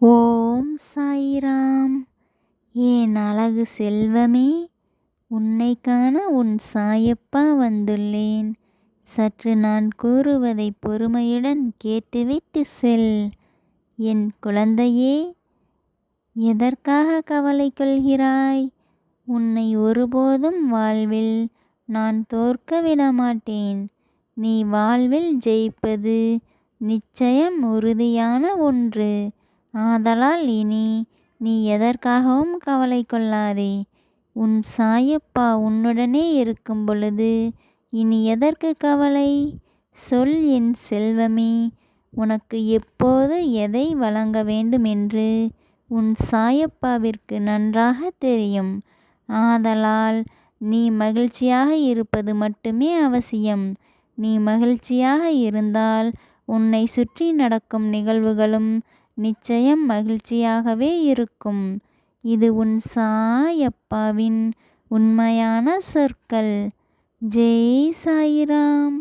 ஓம் சாய்ராம். என் அழகு செல்வமே, உன்னை காண உன் சாயப்பா வந்துள்ளேன். சற்று நான் கூறுவதை பொறுமையுடன் கேட்டுவிட்டு செல். என் குழந்தையே, எதற்காக கவலை கொள்கிறாய்? உன்னை ஒருபோதும் வாழ்வில் நான் தோற்க விடமாட்டேன். நீ வாழ்வில் ஜெயிப்பது நிச்சயம் உறுதியான ஒன்று. ஆதலால் இனி நீ எதற்காகவும் கவலை கொள்ளாதே. உன் சாயப்பா உன்னுடனே இருக்கும் பொழுது இனி எதற்கு கவலை? சொல் என் செல்வமே, உனக்கு எப்போது எதை வழங்க வேண்டுமென்று உன் சாயப்பாவிற்கு நன்றாக தெரியும். ஆதலால் நீ மகிழ்ச்சியாக இருப்பது மட்டுமே அவசியம். நீ மகிழ்ச்சியாக இருந்தால் உன்னை சுற்றி நடக்கும் நிகழ்வுகளும் நிச்சயம் மகிழ்ச்சியாகவே இருக்கும். இது உன் சாயப்பாவின் உண்மையான சொற்கள். ஜெய் சாய்ராம்.